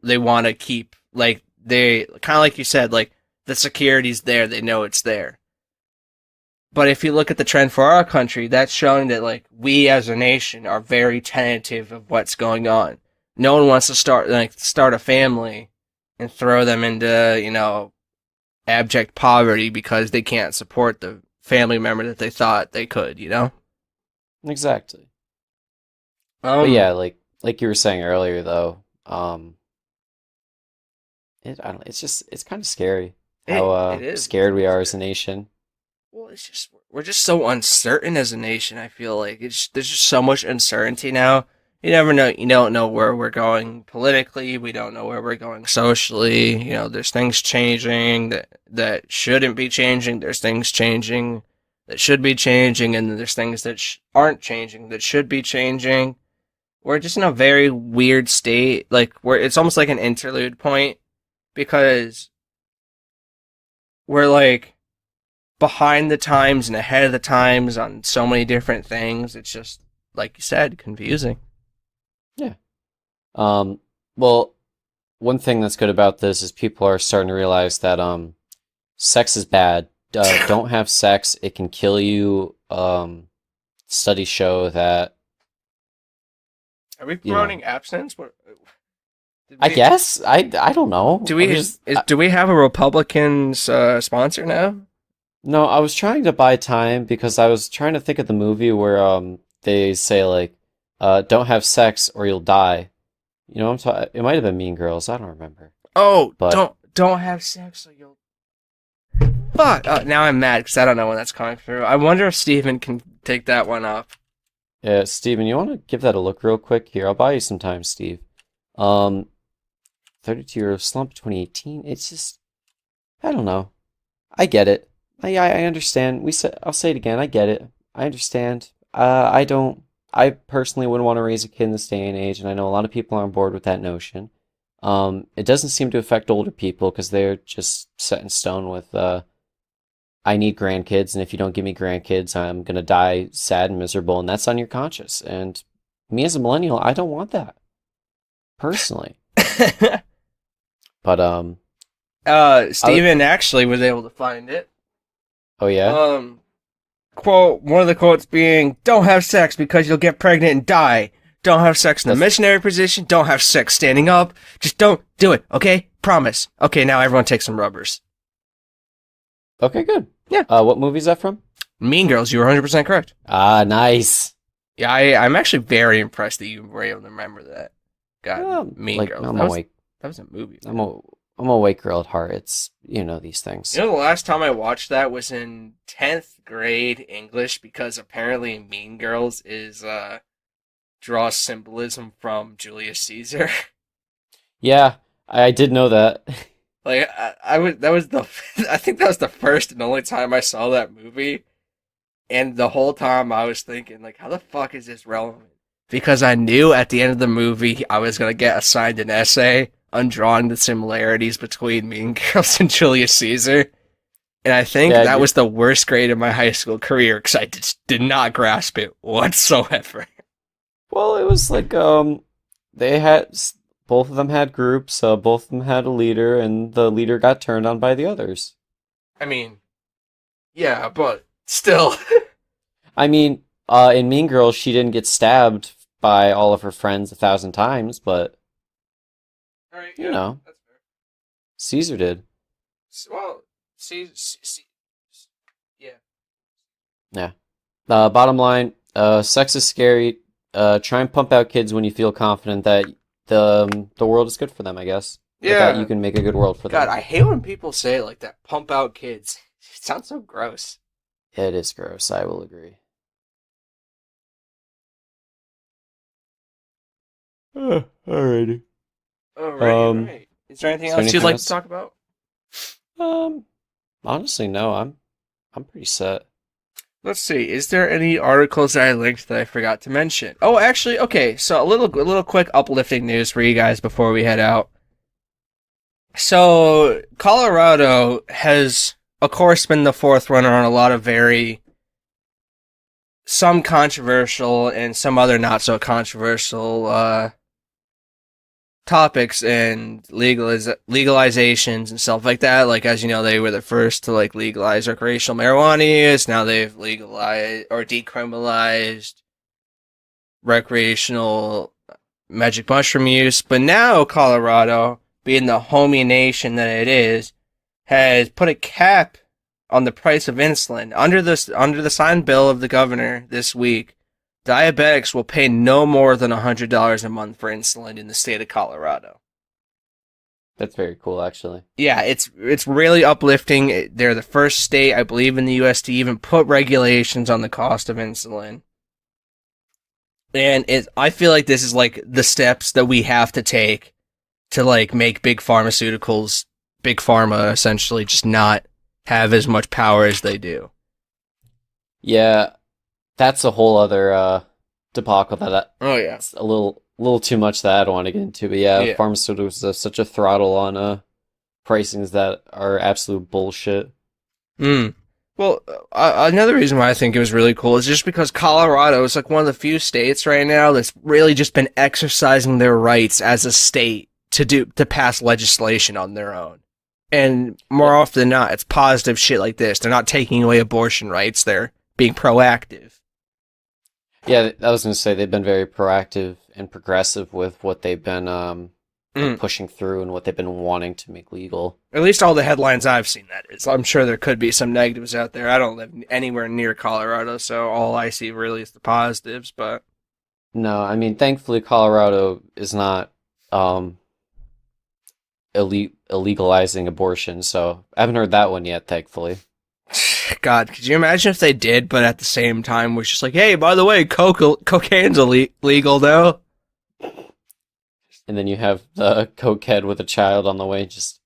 they want to keep, like, they, kind of like you said, like, the security's there, they know it's there. But if you look at the trend for our country, that's showing that like we as a nation are very tentative of what's going on. No one wants to start a family and throw them into, abject poverty because they can't support the family member that they thought they could, you know? Exactly. But Um yeah, like you were saying earlier though, I don't it's just it's kind of scary how it is. It's scared we very are as a scary. nation. Well, it's just we're just so uncertain as a nation. I feel like there's just so much uncertainty now. You never know. You don't know where we're going politically. We don't know where we're going socially. You know, there's things changing that shouldn't be changing. There's things changing that should be changing, and then there's things that aren't changing that should be changing. We're just in a very weird state. Like where it's almost like an interlude point because we're like behind the times and ahead of the times on so many different things. It's just like you said, confusing. Yeah. Um well, one thing that's good about this is people are starting to realize that sex is bad. Don't have sex, it can kill you. Studies show that, Are we you know, promoting abstinence? What did I we? guess I don't know. I'm just Do we have a Republicans sponsor now? no, I was trying to buy time because I was trying to think of the movie where they say like don't have sex or you'll die. You know, it might have been Mean Girls, I don't remember. Oh, But don't have sex or you'll. Fuck! Now I'm mad because I don't know when that's coming through. I wonder if Steven can take that one up. Steven, you want to give that a look real quick? Here, I'll buy you some time, Steve. Um 32 Euro Slump 2018. It's just I don't know. I get it. I understand. I'll say it again. I get it. I understand. I don't. I personally wouldn't want to raise a kid in this day and age, and I know a lot of people are on board with that notion. It doesn't seem to affect older people because they're just set in stone with I need grandkids, and if you don't give me grandkids, I'm gonna die sad and miserable, and that's on your conscience. And me as a millennial, I don't want that personally. But I, Steven actually was able to find it. oh yeah. Um, quote, one of the quotes being, don't have sex because you'll get pregnant and die. Don't have sex in the That's missionary position. Don't have sex standing up. Just don't do it, okay? Promise. Okay, now everyone take some rubbers. okay, good. Yeah. What movie is that from? Mean Girls, you were 100% correct. Ah, nice. Yeah, I'm actually very impressed that you were able to remember that. God, Mean Like Girls. I'm awake. That was a movie, I'm man. I'm a white girl at heart. It's these You things. know, the last time I watched that was in 10th grade English because apparently Mean Girls is draws symbolism from Julius Caesar. Yeah, I did know that. Like I was that was the I think that was the first and only time I saw that movie, and the whole time I was thinking like, how the fuck is this relevant? Because I knew at the end of the movie I was gonna get assigned an essay on drawing the similarities between Mean Girls and Julius Caesar, and I think Yeah, that was the worst grade of my high school career because I just did not grasp it whatsoever. well, it was like they had both of them had groups, both of them had a leader, and the leader got turned on by the others. I mean, yeah, but still. I mean, in Mean Girls, she didn't get stabbed by all of her friends 1,000 times, but All right, you yeah, know, that's fair. Caesar did. Well, see, yeah. Yeah. Bottom line, sex is scary. Try and pump out kids when you feel confident that the world is good for them, I guess. That you Yeah. can make a good world for God, them. I hate when people say it like that. Pump out kids. It sounds so gross. It is gross, I will agree. Alrighty. Alrighty, Um, right. Is there anything is there else you'd anything like to else? talk about? Um, Honestly, no. I'm pretty set. Let's see. Is there any articles that I linked that I forgot to mention? Oh, actually, okay. So a little quick uplifting news for you guys before we head out. So Colorado has, of course, been the fourth runner on a lot of some controversial and some other not so controversial topics and legalizations and stuff like that. Like, as you know, they were the first to like legalize recreational marijuana use. Now they've legalized or decriminalized recreational magic mushroom use. But now Colorado, being the homie nation that it is, has put a cap on the price of insulin. Under the signed bill of the governor this week, diabetics will pay no more than $100 a month for insulin in the state of Colorado. That's very cool, actually. Yeah, it's really uplifting. They're the first state, I believe, in the U.S. to even put regulations on the cost of insulin. And I feel like this is like the steps that we have to take to like make big pharmaceuticals, big pharma essentially just not have as much power as they do. Yeah, that's a whole other debacle Oh yeah. that's a little too much that I don't want to get into. But yeah, Yeah. pharmaceuticals have such a throttle on pricings that are absolute bullshit. Mm. Well, another reason why I think it was really cool is just because Colorado is like one of the few states right now that's really just been exercising their rights as a state to pass legislation on their own. And Yeah, more often than not, it's positive shit like this. They're not taking away abortion rights. They're being proactive. yeah, I was gonna say they've been very proactive and progressive with what they've been like Mm. pushing through and what they've been wanting to make legal. At least all the headlines I've seen, that is. I'm sure there could be some negatives out there. I don't live anywhere near Colorado, so all I see really is the positives. But No, I mean, thankfully Colorado is not illegalizing abortion, so I haven't heard that one yet, thankfully. God, could you imagine if they did, but at the same time was just like, hey, by the way, cocaine's legal now? And then you have the cokehead with a child on the way. Just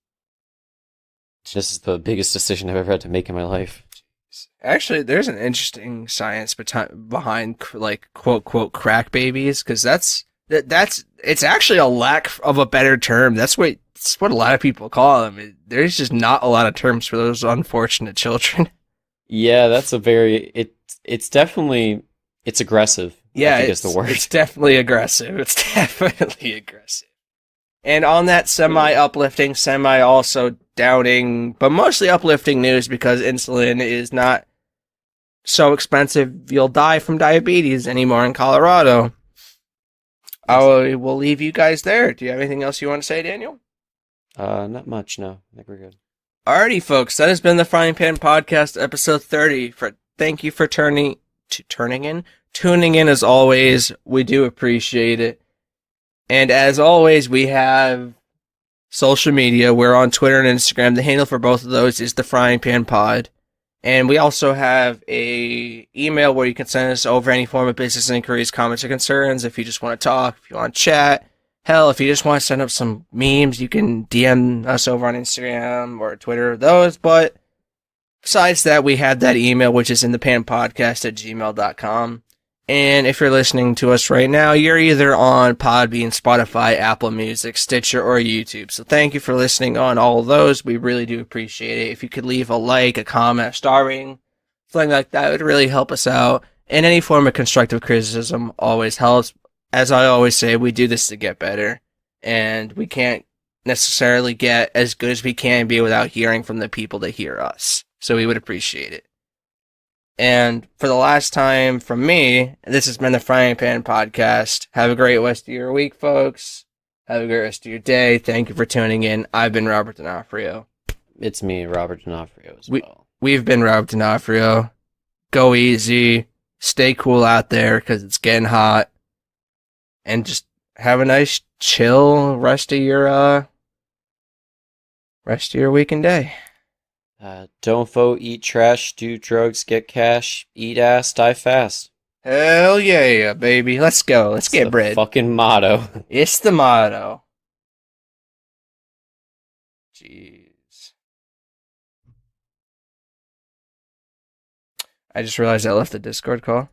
this is the biggest decision I've ever had to make in my life. Actually, there's an interesting science behind like quote quote crack babies because that's it's actually a lack of a better term. That's what a lot of people call them. There's just not a lot of terms for those unfortunate children. Yeah, that's a very it's definitely it's aggressive, I Yeah, think is the word. it's definitely aggressive. It's definitely aggressive. And on that semi uplifting, semi also doubting, but mostly uplifting news because insulin is not so expensive you'll die from diabetes anymore in Colorado. I will leave you guys there. Do you have anything else you want to say, Daniel? Not much, no. I think we're good. Alrighty, folks. That has been the Frying Pan Podcast, episode 30. Thank you for tuning in as always. We do appreciate it. And as always, we have social media. We're on Twitter and Instagram. The handle for both of those is the Frying Pan Pod. And we also have a email where you can send us over any form of business inquiries, comments, or concerns. If you just want to talk, if you want to chat, hell, if you just want to send up some memes, you can DM us over on Instagram or Twitter, those. But besides that, we have that email, which is in the panpodcast@gmail.com. And if you're listening to us right now, you're either on Podbean, Spotify, Apple Music, Stitcher, or YouTube. So thank you for listening on all of those. We really do appreciate it. If you could leave a like, a comment, a star rating, something like that, it would really help us out. And any form of constructive criticism always helps. As I always say, we do this to get better. And we can't necessarily get as good as we can be without hearing from the people that hear us. So we would appreciate it. And for the last time from me, this has been the Frying Pan Podcast. Have a great rest of your week, folks. Have a great rest of your day. Thank you for tuning in. I've been Robert D'Onofrio. It's me, Robert D'Onofrio, as well. We've been Robert D'Onofrio. Go easy. Stay cool out there because it's getting hot. And just have a nice, chill rest of your week and day. Don't vote, eat trash, do drugs, get cash, eat ass, die fast. Hell yeah, baby. Let's go. Let's It's get the bread. fucking motto. It's the motto. Jeez. I just realized I left the Discord call.